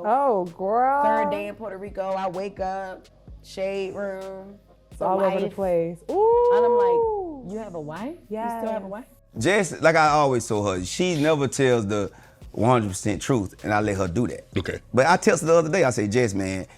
Oh, girl. Third day in Puerto Rico, I wake up, shade room, It's all over the place. And Ooh. I'm like, you have a wife? Yes. You still have a wife? Jess, like I always told her, she never tells the 100% truth, and I let her do that. Okay. But I texted her the other day, I said, Jess, man,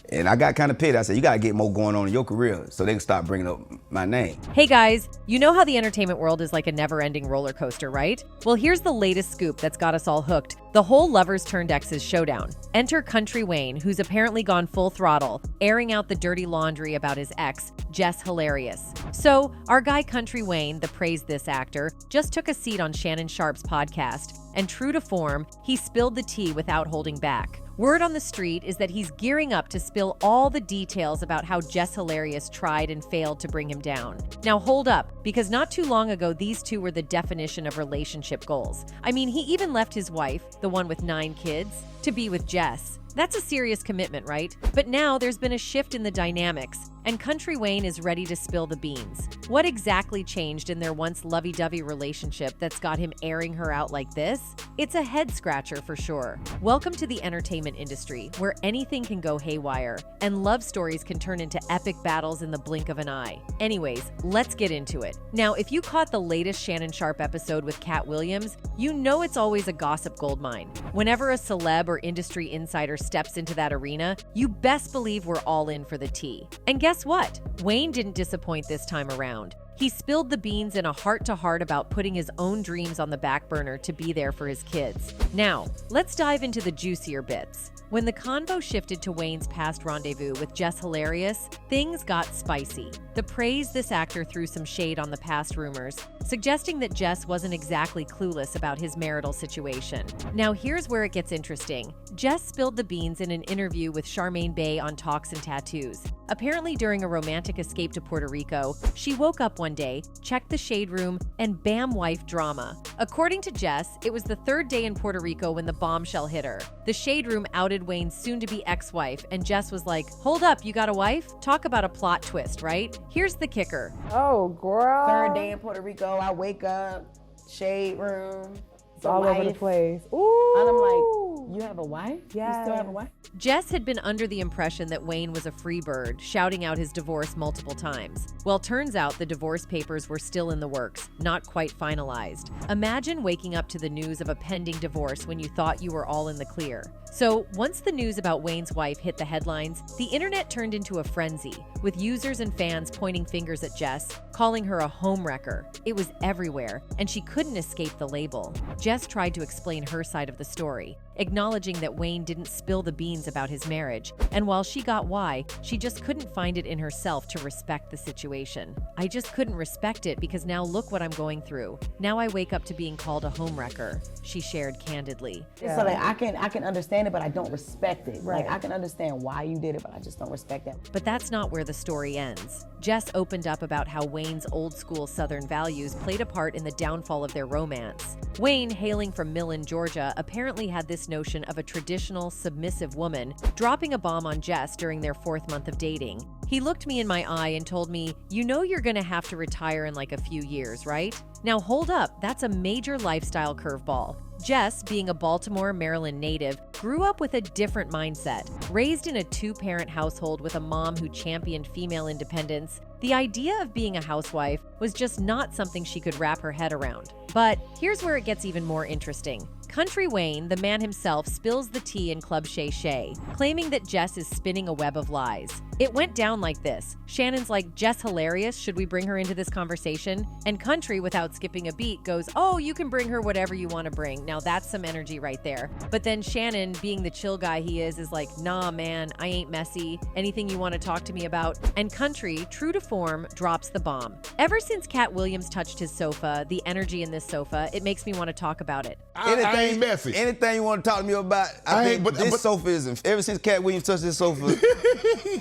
and I got kind of petty. I said, you gotta get more going on in your career so they can stop bringing up my name. Hey guys, you know how the entertainment world is like a never-ending roller coaster, right? Well, here's the latest scoop that's got us all hooked. The whole lovers turned exes showdown. Enter Kountry Wayne, who's apparently gone full throttle, airing out the dirty laundry about his ex, Jess Hilarious. So, our guy Kountry Wayne, the Praise This actor, just took a seat on Shannon Sharpe's podcast, and true to form, he spilled the tea without holding back. Word on the street is that he's gearing up to spill all the details about how Jess Hilarious tried and failed to bring him down. Now hold up, because not too long ago these two were the definition of relationship goals. I mean, he even left his wife, the one with 9 kids, to be with Jess. That's a serious commitment, right? But now there's been a shift in the dynamics, and Kountry Wayne is ready to spill the beans. What exactly changed in their once lovey-dovey relationship that's got him airing her out like this? It's a head-scratcher for sure. Welcome to the entertainment industry, where anything can go haywire, and love stories can turn into epic battles in the blink of an eye. Anyways, let's get into it. Now, if you caught the latest Shannon Sharpe episode with Cat Williams, you know it's always a gossip goldmine. Whenever a celeb or industry insider steps into that arena, you best believe we're all in for the tea. And guess what? Wayne didn't disappoint this time around. He spilled the beans in a heart-to-heart about putting his own dreams on the back burner to be there for his kids. Now, let's dive into the juicier bits. When the convo shifted to Wayne's past rendezvous with Jess Hilarious, things got spicy. The Praise This actor threw some shade on the past rumors, suggesting that Jess wasn't exactly clueless about his marital situation. Now here's where it gets interesting. Jess spilled the beans in an interview with Charmaine Bay on Talks and Tattoos. Apparently during a romantic escape to Puerto Rico, she woke up one day, checked the shade room, and bam, wife drama. According to Jess, it was the 3rd day in Puerto Rico when the bombshell hit her. The shade room outed Wayne's soon-to-be ex-wife, and Jess was like, hold up, you got a wife? Talk about a plot twist, right? Here's the kicker. Oh, girl. Third day in Puerto Rico, I wake up, shade room, It's all over the place. Ooh. And I'm like, you have a wife? Yes. You still have a wife? Jess had been under the impression that Wayne was a free bird, shouting out his divorce multiple times. Well, turns out the divorce papers were still in the works, not quite finalized. Imagine waking up to the news of a pending divorce when you thought you were all in the clear. So, once the news about Wayne's wife hit the headlines, the internet turned into a frenzy, with users and fans pointing fingers at Jess, calling her a homewrecker. It was everywhere, and she couldn't escape the label. Jess tried to explain her side of the story, acknowledging that Wayne didn't spill the beans about his marriage, and while she got why, she just couldn't find it in herself to respect the situation. I just couldn't respect it because now look what I'm going through. Now I wake up to being called a homewrecker, she shared candidly. So like I can understand it, but I don't respect it. Right. Like I can understand why you did it, but I just don't respect it. But that's not where the story ends. Jess opened up about how Wayne's old-school Southern values played a part in the downfall of their romance. Wayne, hailing from Millen, Georgia, apparently had this notion of a traditional, submissive woman dropping a bomb on Jess during their 4th month of dating. He looked me in my eye and told me, you know you're gonna have to retire in like a few years, right? Now hold up, that's a major lifestyle curveball. Jess, being a Baltimore, Maryland native, grew up with a different mindset. Raised in a 2-parent household with a mom who championed female independence, the idea of being a housewife was just not something she could wrap her head around. But here's where it gets even more interesting. Kountry Wayne, the man himself, spills the tea in Club Shay Shay, claiming that Jess is spinning a web of lies. It went down like this. Shannon's like, Jess Hilarious, should we bring her into this conversation? And Kountry, without skipping a beat, goes, oh, you can bring her whatever you want to bring. Now that's some energy right there. But then Shannon, being the chill guy he is like, nah, man, I ain't messy. Anything you want to talk to me about? And Kountry, true to form, drops the bomb. Ever since Cat Williams touched his sofa, the energy in this sofa, it makes me want to talk about it. I ain't messy. Anything you want to talk to me about, I think this sofa is, ever since Cat Williams touched this sofa,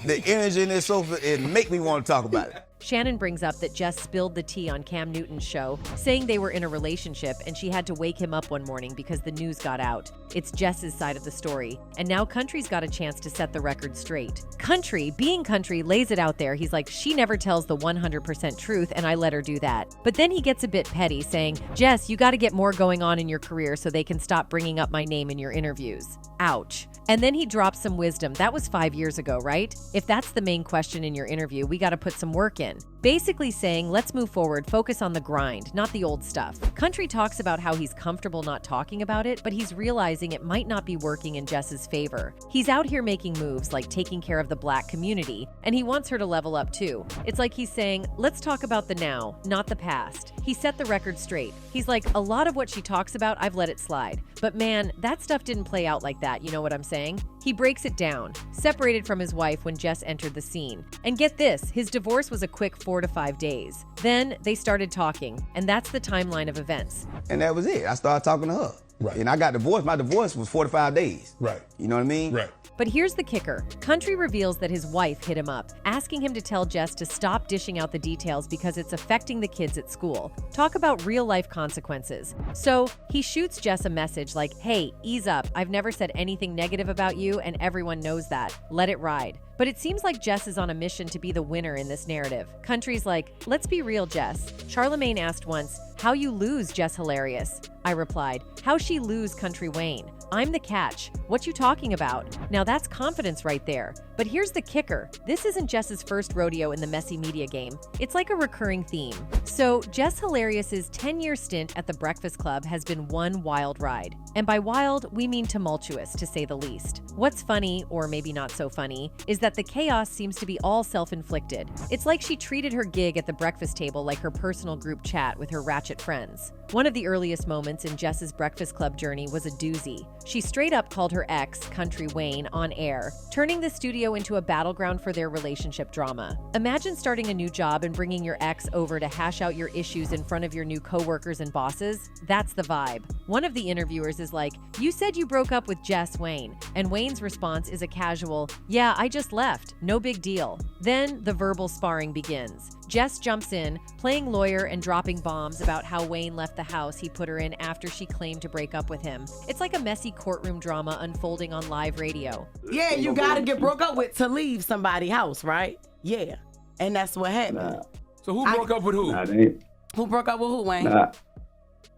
the energy in this sofa, it make me want to talk about it. Shannon brings up that Jess spilled the tea on Cam Newton's show, saying they were in a relationship and she had to wake him up one morning because the news got out. It's Jess's side of the story, and now Kountry's got a chance to set the record straight. Kountry, being Kountry, lays it out there. He's like, she never tells the 100% truth, and I let her do that. But then he gets a bit petty, saying, Jess, you got to get more going on in your career so they can stop bringing up my name in your interviews. Ouch. And then he drops some wisdom. That was 5 years ago, right? If that's the main question in your interview, we got to put some work in. Basically saying, let's move forward, focus on the grind, not the old stuff. Kountry talks about how he's comfortable not talking about it, but he's realizing it might not be working in Jess's favor. He's out here making moves like taking care of the Black community, and he wants her to level up too. It's like he's saying, let's talk about the now, not the past. He set the record straight. He's like, a lot of what she talks about, I've let it slide. But man, that stuff didn't play out like that, you know what I'm saying? He breaks it down, separated from his wife when Jess entered the scene. And get this, his divorce was a quick 4 to 5 days. Then they started talking, and that's the timeline of events. And that was it. I started talking to her. Right. And I got divorced. My divorce was 4 to 5 days. Right. You know what I mean? Right. But here's the kicker. Kountry reveals that his wife hit him up, asking him to tell Jess to stop dishing out the details because it's affecting the kids at school. Talk about real-life consequences. So he shoots Jess a message like, hey, ease up. I've never said anything negative about you, and everyone knows that. Let it ride. But it seems like Jess is on a mission to be the winner in this narrative. Kountry's like, let's be real, Jess. Charlemagne asked once, how you lose, Jess hilarious? I replied, how she lose Kountry Wayne? I'm the catch. What you talking about? Now that's confidence right there. But here's the kicker. This isn't Jess's first rodeo in the messy media game. It's like a recurring theme. So Jess Hilarious's 10-year stint at the Breakfast Club has been one wild ride. And by wild, we mean tumultuous, to say the least. What's funny, or maybe not so funny, is that the chaos seems to be all self-inflicted. It's like she treated her gig at the breakfast table like her personal group chat with her ratchet friends. One of the earliest moments in Jess's Breakfast Club journey was a doozy. She straight up called her ex, Kountry Wayne, on air, turning the studio into a battleground for their relationship drama. Imagine starting a new job and bringing your ex over to hash out your issues in front of your new coworkers and bosses. That's the vibe. One of the interviewers is like, you said you broke up with Jess Wayne, and Wayne's response is a casual, yeah, I just left, no big deal. Then the verbal sparring begins. Jess jumps in, playing lawyer and dropping bombs about how Wayne left the house he put her in after she claimed to break up with him. It's like a messy courtroom drama unfolding on live radio. Yeah, you gotta get broke up with to leave somebody's house, right? Yeah. And that's what happened. So who broke up with who? Who broke up with who, Wayne?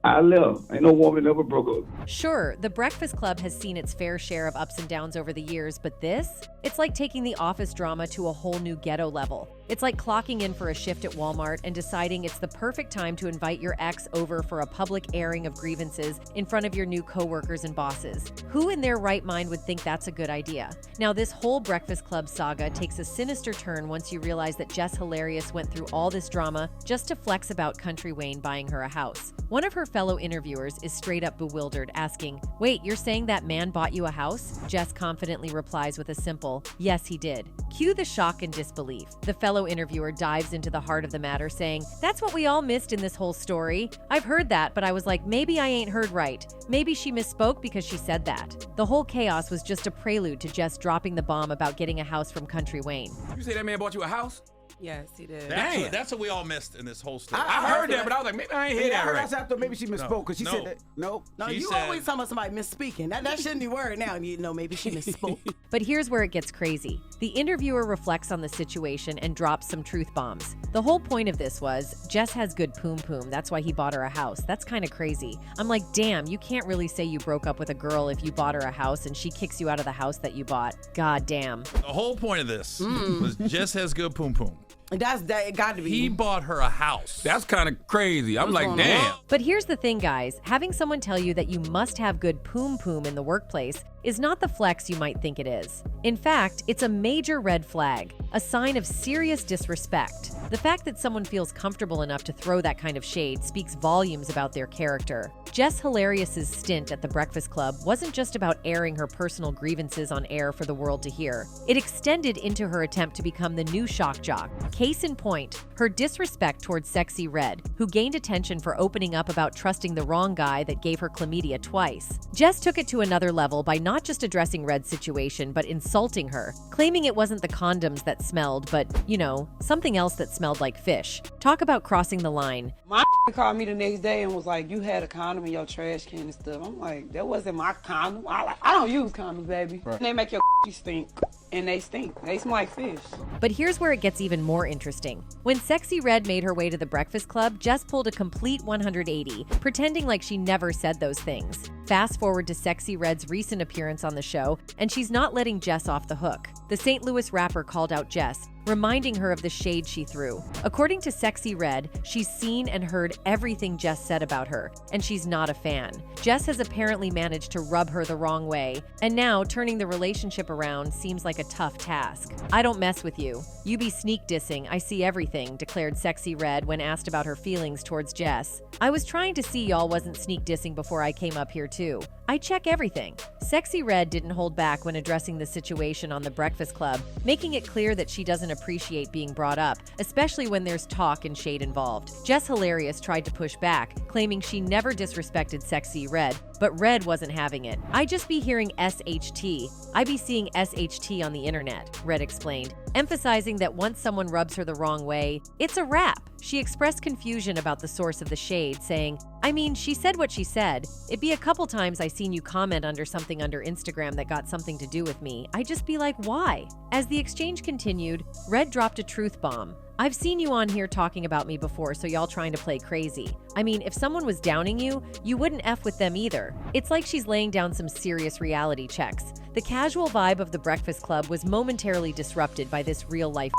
I left. Ain't no woman ever broke up. Sure, the Breakfast Club has seen its fair share of ups and downs over the years, but this? It's like taking the office drama to a whole new ghetto level. It's like clocking in for a shift at Walmart and deciding it's the perfect time to invite your ex over for a public airing of grievances in front of your new coworkers and bosses. Who in their right mind would think that's a good idea? Now, this whole Breakfast Club saga takes a sinister turn once you realize that Jess Hilarious went through all this drama just to flex about Kountry Wayne buying her a house. One of her fellow interviewers is straight up bewildered, asking, wait, you're saying that man bought you a house? Jess confidently replies with a simple, yes, he did. Cue the shock and disbelief. The fellow interviewer dives into the heart of the matter, saying, that's what we all missed in this whole story. I've heard that, but I was like, maybe I ain't heard right. Maybe she misspoke because she said that. The whole chaos was just a prelude to Jess dropping the bomb about getting a house from Kountry Wayne. You say that man bought you a house? Yes, he did. That's what we all missed in this whole story. I heard that, but I was like, maybe I ain't hear that right. I thought maybe she misspoke because she said that. No, She you said- always talking about somebody misspeaking. That shouldn't be word now. You know, maybe she misspoke. But here's where it gets crazy. The interviewer reflects on the situation and drops some truth bombs. The whole point of this was, Jess has good poom poom, that's why he bought her a house. That's kind of crazy. I'm like, damn, you can't really say you broke up with a girl if you bought her a house and she kicks you out of the house that you bought. God damn. The whole point of this was Jess has good poom poom. It got to be. He bought her a house. That's kind of crazy. I'm like, going damn. But here's the thing, guys. Having someone tell you that you must have good poom poom in the workplace is not the flex you might think it is. In fact, it's a major red flag, a sign of serious disrespect. The fact that someone feels comfortable enough to throw that kind of shade speaks volumes about their character. Jess Hilarious's stint at the Breakfast Club wasn't just about airing her personal grievances on air for the world to hear. It extended into her attempt to become the new shock jock. Case in point, her disrespect towards Sexy Red, who gained attention for opening up about trusting the wrong guy that gave her chlamydia twice. Jess took it to another level by not just addressing Red's situation, but insulting her, claiming it wasn't the condoms that smelled, but, you know, something else that smelled like fish. Talk about crossing the line. My called me the next day and was like, you had a condom in your trash can and stuff. I'm like, that wasn't my condom. I don't use condoms, baby. Right. They make your stink, and they stink. They smell like fish. But here's where it gets even more interesting. When Sexy Red made her way to the Breakfast Club, Jess pulled a complete 180, pretending like she never said those things. Fast forward to Sexy Red's recent appearance on the show, and she's not letting Jess off the hook. The St. Louis rapper called out Jess, reminding her of the shade she threw. According to Sexy Red, she's seen and heard everything Jess said about her, and she's not a fan. Jess has apparently managed to rub her the wrong way, and now turning the relationship around seems like a tough task. "I don't mess with you. You be sneak dissing, I see everything," declared Sexy Red when asked about her feelings towards Jess. "I was trying to see y'all wasn't sneak dissing before I came up here too. I check everything." Sexy Red didn't hold back when addressing the situation on The Breakfast Club, making it clear that she doesn't appreciate being brought up, especially when there's talk and shade involved. Jess Hilarious tried to push back, claiming she never disrespected Sexy Red, but Red wasn't having it. "I just be hearing SHT. I be seeing SHT on the internet," Red explained, emphasizing that once someone rubs her the wrong way, it's a wrap. She expressed confusion about the source of the shade, saying, "I mean, she said what she said. It'd be a couple times I seen you comment under something under Instagram that got something to do with me. I just be like, why?" As the exchange continued, Red dropped a truth bomb. "I've seen you on here talking about me before, so y'all trying to play crazy. I mean, if someone was downing you, you wouldn't F with them either." It's like she's laying down some serious reality checks. The casual vibe of The Breakfast Club was momentarily disrupted by this real-life.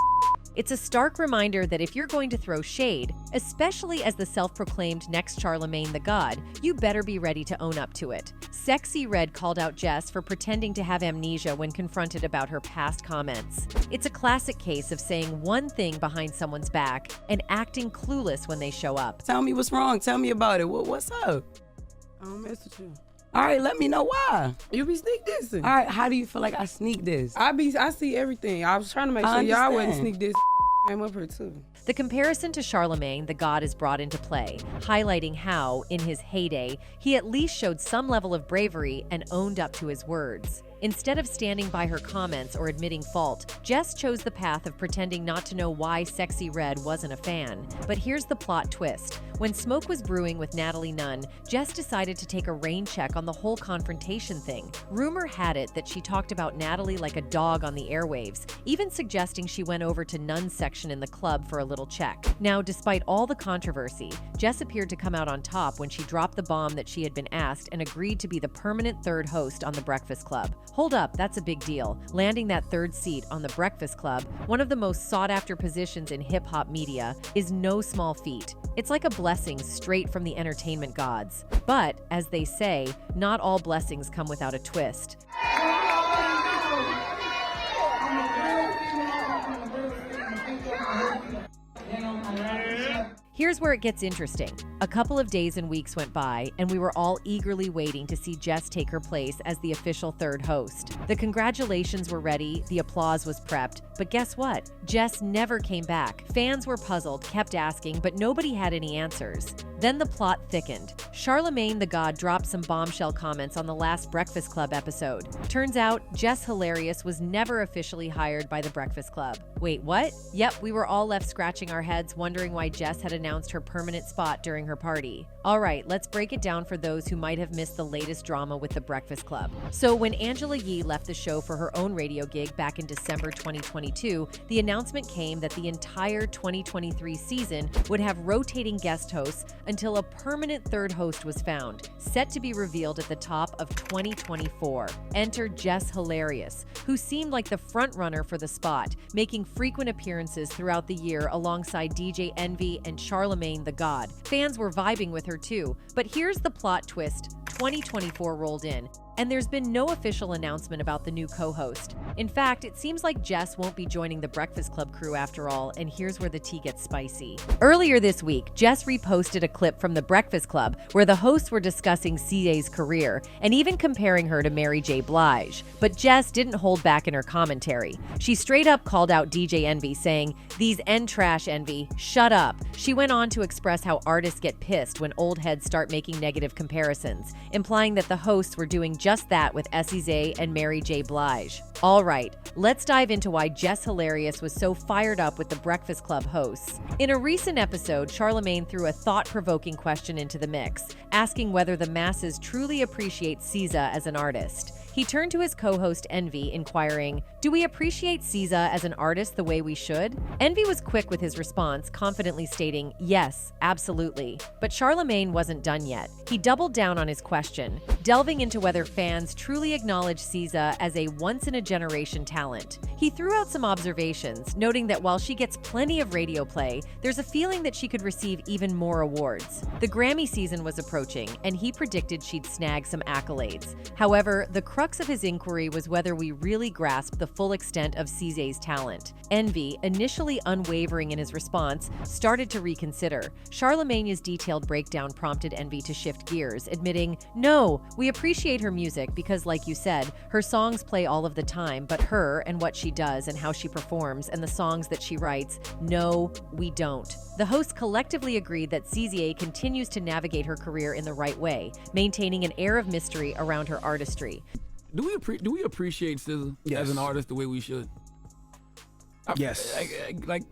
It's a stark reminder that if you're going to throw shade, especially as the self-proclaimed next Charlemagne the God, you better be ready to own up to it. Sexy Red called out Jess for pretending to have amnesia when confronted about her past comments. It's a classic case of saying one thing behind someone's back and acting clueless when they show up. Tell me what's wrong. Tell me about it. What's up? I don't mess with you. All right, let me know why. You be sneak dissing. All right, how do you feel like I sneak this? I see everything. I was trying to make I sure y'all understand. wouldn't sneak this. Came up here too. The comparison to Charlemagne the God is brought into play, highlighting how, in his heyday, he at least showed some level of bravery and owned up to his words. Instead of standing by her comments or admitting fault, Jess chose the path of pretending not to know why Sexy Red wasn't a fan. But here's the plot twist. When smoke was brewing with Natalie Nunn, Jess decided to take a rain check on the whole confrontation thing. Rumor had it that she talked about Natalie like a dog on the airwaves, even suggesting she went over to Nunn's section in the club for a little check. Now, despite all the controversy, Jess appeared to come out on top when she dropped the bomb that she had been asked and agreed to be the permanent third host on The Breakfast Club. Hold up, that's a big deal. Landing that third seat on The Breakfast Club, one of the most sought-after positions in hip-hop media, is no small feat. It's like a blessing straight from the entertainment gods. But, as they say, not all blessings come without a twist. Here's where it gets interesting. A couple of days and weeks went by, and we were all eagerly waiting to see Jess take her place as the official third host. The congratulations were ready, the applause was prepped, but guess what? Jess never came back. Fans were puzzled, kept asking, but nobody had any answers. Then the plot thickened. Charlemagne the God dropped some bombshell comments on the last Breakfast Club episode. Turns out, Jess Hilarious was never officially hired by The Breakfast Club. Wait, what? Yep, we were all left scratching our heads wondering why Jess had announced her permanent spot during her party. All right, let's break it down for those who might have missed the latest drama with The Breakfast Club. So when Angela Yee left the show for her own radio gig back in December 2022, the announcement came that the entire 2023 season would have rotating guest hosts until a permanent third host was found, set to be revealed at the top of 2024. Enter Jess Hilarious, who seemed like the front runner for the spot, making frequent appearances throughout the year alongside DJ Envy and Charlemagne the God. Fans were vibing with her too, but here's the plot twist. 2024 rolled in, and there's been no official announcement about the new co-host. In fact, it seems like Jess won't be joining the Breakfast Club crew after all, and here's where the tea gets spicy. Earlier this week, Jess reposted a clip from the Breakfast Club where the hosts were discussing CA's career and even comparing her to Mary J. Blige. But Jess didn't hold back in her commentary. She straight up called out DJ Envy, saying, "These end trash, Envy, shut up." She went on to express how artists get pissed when old heads start making negative comparisons, implying that the hosts were doing just that with Essie and Mary J. Blige. All right, let's dive into why Jess Hilarious was so fired up with the Breakfast Club hosts. In a recent episode, Charlamagne threw a thought-provoking question into the mix, asking whether the masses truly appreciate SZA as an artist. He turned to his co-host Envy, inquiring, "Do we appreciate SZA as an artist the way we should?" Envy was quick with his response, confidently stating, "Yes, absolutely." But Charlamagne wasn't done yet. He doubled down on his question, delving into whether fans truly acknowledge SZA as a once-in-a-generation talent. He threw out some observations, noting that while she gets plenty of radio play, there's a feeling that she could receive even more awards. The Grammy season was approaching, and he predicted she'd snag some accolades. However, the crux of his inquiry was whether we really grasp the full extent of SZA's talent. Envy, initially unwavering in his response, started to reconsider. Charlamagne's detailed breakdown prompted Envy to shift gears, admitting, "No, we appreciate her music because, like you said, her songs play all of the time, but her and what she does and how she performs and the songs that she writes, no, we don't." The hosts collectively agreed that SZA continues to navigate her career in the right way, maintaining an air of mystery around her artistry. Do we appreciate SZA as an artist the way we should? Yes.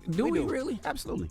Do we do. really? Absolutely.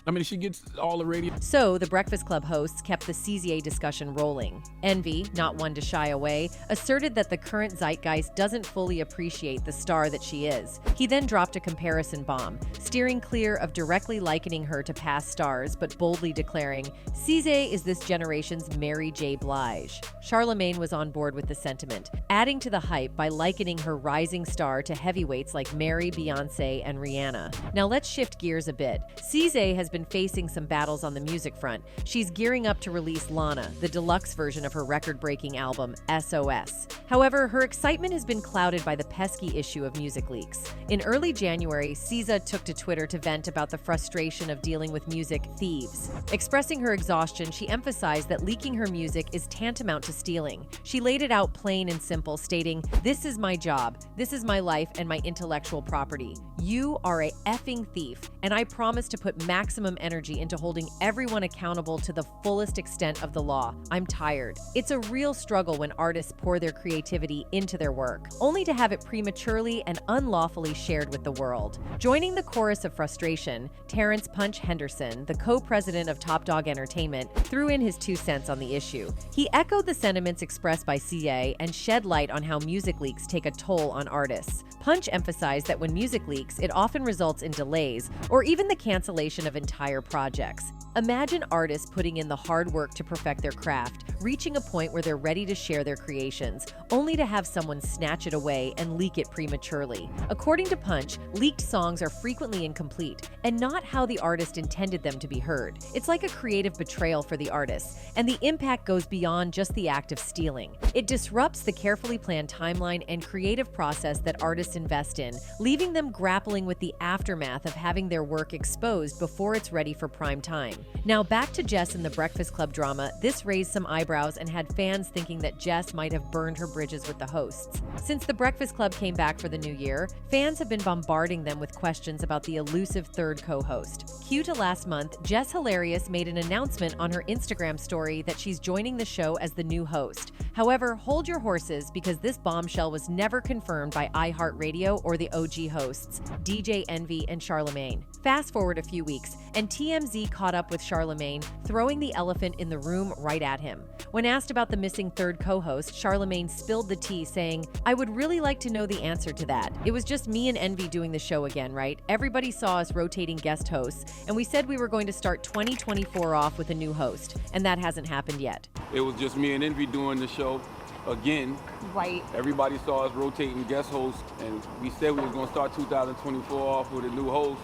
I mean, she gets all the radio. So, the Breakfast Club hosts kept the CZA discussion rolling. Envy, not one to shy away, asserted that the current zeitgeist doesn't fully appreciate the star that she is. He then dropped a comparison bomb, steering clear of directly likening her to past stars, but boldly declaring, "SZA is this generation's Mary J. Blige." Charlamagne was on board with the sentiment, adding to the hype by likening her rising star to heavyweights like Mary, Beyonce, and Rihanna. Now let's shift gears a bit. SZA has been facing some battles on the music front. She's gearing up to release Lana, the deluxe version of her record-breaking album, SOS. However, her excitement has been clouded by the pesky issue of music leaks. In early January, SZA took to Twitter to vent about the frustration of dealing with music thieves. Expressing her exhaustion, she emphasized that leaking her music is tantamount to stealing. She laid it out plain and simple, stating, "This is my job, this is my life and my intellectual property. You are a effing thief, and I promise to put maximum energy into holding everyone accountable to the fullest extent of the law. I'm tired." It's a real struggle when artists pour their creativity into their work, only to have it prematurely and unlawfully shared with the world. Joining the chorus of frustration, Terrence "Punch" Henderson, the co-president of Top Dog Entertainment, threw in his 2 cents on the issue. He echoed the sentiments expressed by CA and shed light on how music leaks take a toll on artists. Punch emphasized that when music leaks, it often results in delays or even the cancellation of entire projects. Imagine artists putting in the hard work to perfect their craft, reaching a point where they're ready to share their creations, only to have someone snatch it away and leak it prematurely. According to Punch, leaked songs are frequently incomplete and not how the artist intended them to be heard. It's like a creative betrayal for the artist, and the impact goes beyond just the act of stealing. It disrupts the carefully planned timeline and creative process that artists invest in, leaving them grappling with the aftermath of having their work exposed before it's ready for prime time. Now back to Jess and the Breakfast Club drama. This raised some eyebrows and had fans thinking that Jess might have burned her bridges with the hosts. Since the Breakfast Club came back for the new year, fans have been bombarding them with questions about the elusive third co-host. Cue to last month, Jess Hilarious made an announcement on her Instagram story that she's joining the show as the new host. However, hold your horses because this bombshell was never confirmed by iHeartRadio or the OG hosts, DJ Envy and Charlamagne. Fast forward a few weeks, and TMZ caught up with Charlamagne, throwing the elephant in the room right at him. When asked about the missing third co-host, Charlamagne spilled the tea, saying, "I would really like to know the answer to that. It was just me and Envy doing the show again, right? Everybody saw us rotating guest hosts, and we said we were going to start 2024 off with a new host, and that hasn't happened yet." It was just me and Envy doing the show again. Right. Everybody saw us rotating guest hosts, and we said we was going to start 2024 off with a new host,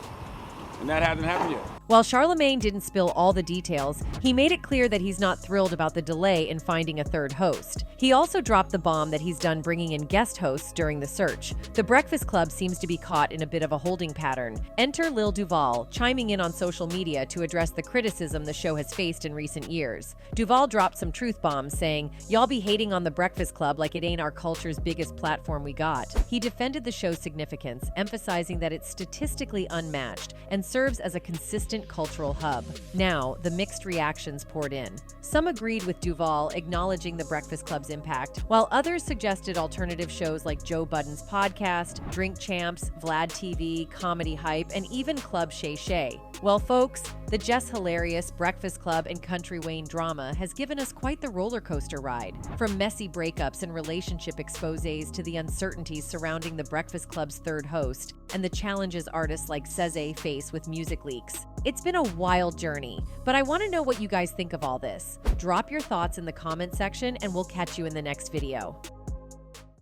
and that hasn't happened yet. While Charlamagne didn't spill all the details, he made it clear that he's not thrilled about the delay in finding a third host. He also dropped the bomb that he's done bringing in guest hosts during the search. The Breakfast Club seems to be caught in a bit of a holding pattern. Enter Lil Duval, chiming in on social media to address the criticism the show has faced in recent years. Duval dropped some truth bombs, saying, "Y'all be hating on the Breakfast Club like it ain't our culture's biggest platform we got." He defended the show's significance, emphasizing that it's statistically unmatched and serves as a consistent cultural hub. Now, the mixed reactions poured in. Some agreed with Duvall, acknowledging the Breakfast Club's impact, while others suggested alternative shows like Joe Budden's podcast, Drink Champs, Vlad TV, Comedy Hype, and even Club Shay Shay. Well, folks, the Jess Hilarious, Breakfast Club, and Kountry Wayne drama has given us quite the roller coaster ride. From messy breakups and relationship exposés to the uncertainties surrounding the Breakfast Club's third host, and the challenges artists like Ceze face with music leaks. It's been a wild journey, but I want to know what you guys think of all this. Drop your thoughts in the comment section and we'll catch you in the next video.